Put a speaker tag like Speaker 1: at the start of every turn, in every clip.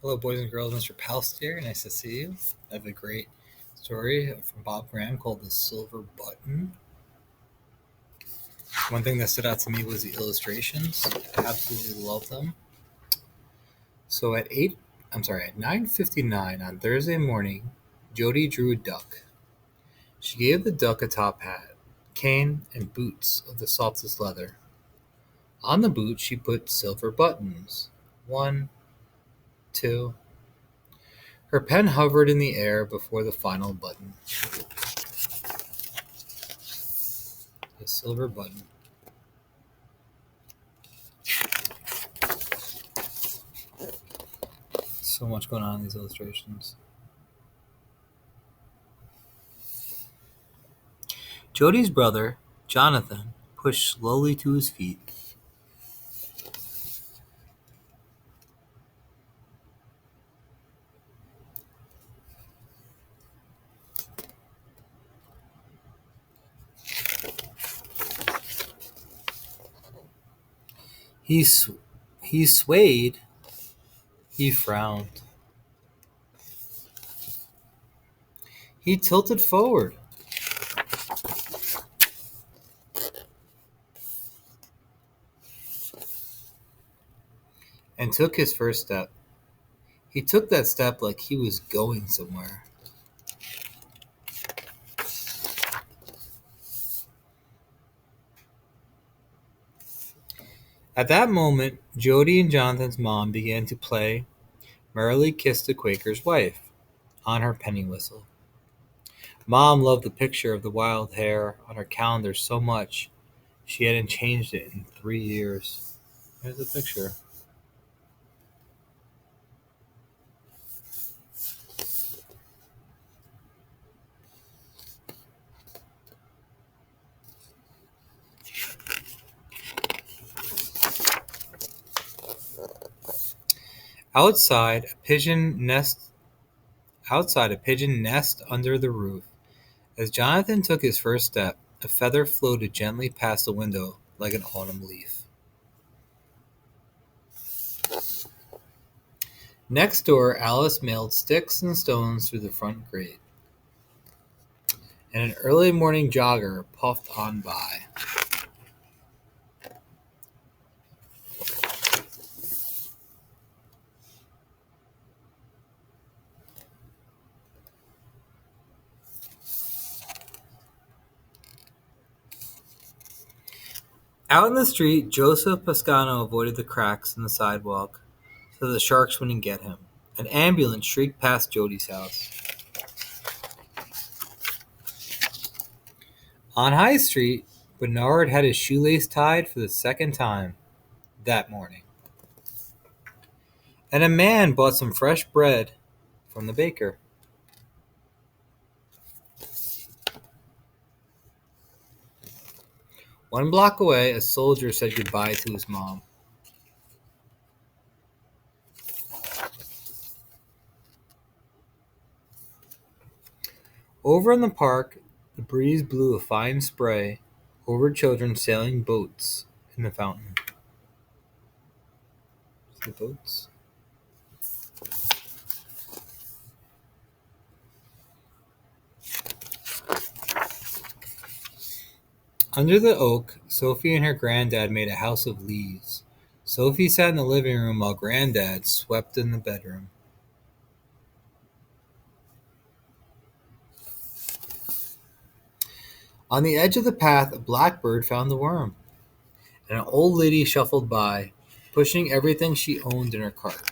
Speaker 1: Hello, boys and girls. Mr. Palst here. Nice to see you. I have a great story from Bob Graham called The Silver Button. One thing that stood out to me was the illustrations. I absolutely love them. So at 9:59 on Thursday morning, Jody drew a duck. She gave the duck a top hat, cane, and boots of the softest leather. On the boots she put silver buttons. One, two. Her pen hovered in the air before the final button. The silver button. So much going on in these illustrations. Jody's brother, Jonathan, pushed slowly to his feet. He swayed. He frowned. He tilted forward. And took his first step. He took that step like he was going somewhere. At that moment, Jody and Jonathan's mom began to play Merrily Kissed the Quaker's Wife on her penny whistle. Mom loved the picture of the wild hair on her calendar so much she hadn't changed it in 3 years. Here's the picture. Outside a pigeon nest under the roof. As Jonathan took his first step, a feather floated gently past the window like an autumn leaf. Next door, Alice mailed sticks and stones through the front grate, and an early morning jogger puffed on by. Out in the street, Joseph Pascano avoided the cracks in the sidewalk so the sharks wouldn't get him. An ambulance shrieked past Jody's house. On High Street, Bernard had his shoelace tied for the second time that morning. And a man bought some fresh bread from the baker. One block away, a soldier said goodbye to his mom. Over in the park, the breeze blew a fine spray over children sailing boats in the fountain. See the boats? Under the oak, Sophie and her granddad made a house of leaves. Sophie sat in the living room while Granddad swept in the bedroom. On the edge of the path, a blackbird found the worm, and an old lady shuffled by, pushing everything she owned in her cart.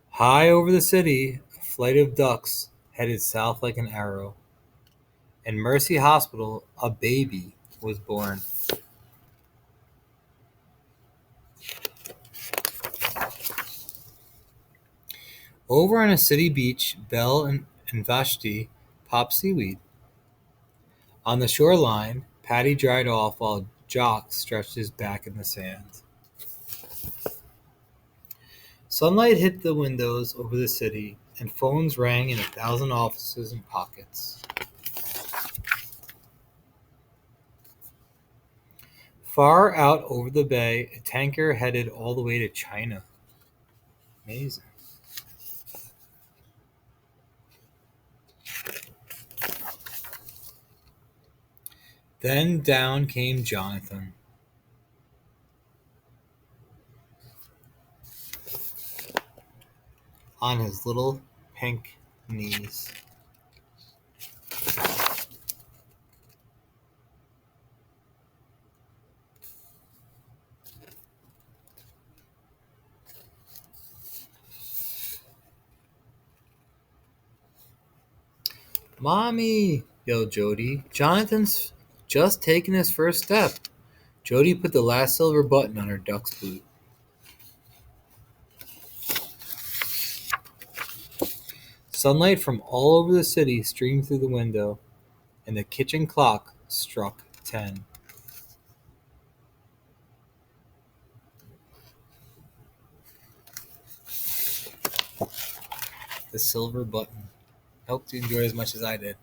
Speaker 1: High over the city, a flight of ducks headed south like an arrow. In Mercy Hospital, a baby was born. Over on a city beach, Belle and Vashti popped seaweed. On the shoreline, Patty dried off while Jock stretched his back in the sand. Sunlight hit the windows over the city, and phones rang in 1,000 offices and pockets. Far out over the bay, a tanker headed all the way to China. Amazing. Then down came Jonathan. On his little pink knees. Mommy, yelled Jody. Jonathan's just taken his first step. Jody put the last silver button on her duck's boot. Sunlight from all over the city streamed through the window, and the kitchen clock struck 10. The silver button. Hope you enjoyed as much as I did.